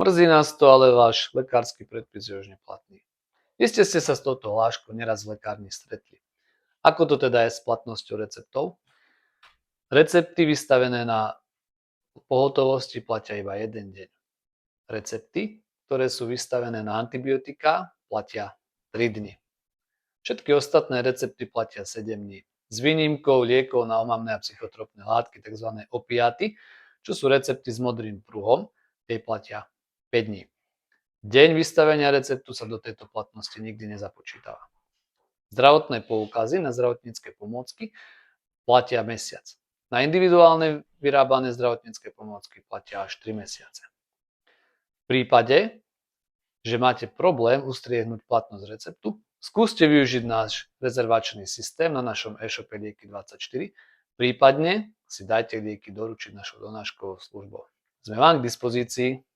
Mrzí nás to, ale váš lekársky predpis je už neplatný. Iste ste sa s touto hláškou neraz v lekárni stretli. Ako to teda je s platnosťou receptov? Recepty vystavené na pohotovosti platia iba jeden deň. Recepty, ktoré sú vystavené na antibiotiká, platia 3 dni. Všetky ostatné recepty platia 7 dní. S výnimkou liekov na omamné a psychotropné látky, tzv. Opiaty, čo sú recepty s modrým pruhom, tie platia 5 dní. Deň vystavenia receptu sa do tejto platnosti nikdy nezapočítava. Zdravotné poukazy na zdravotnícke pomôcky platia mesiac. Na individuálne vyrábané zdravotnícke pomôcky platia až 3 mesiace. V prípade, že máte problém ustriehnúť platnosť receptu, skúste využiť náš rezervačný systém na našom e-shope Lieky24, prípadne si dajte lieky doručiť našou donáškovou službou. Sme vám k dispozícii.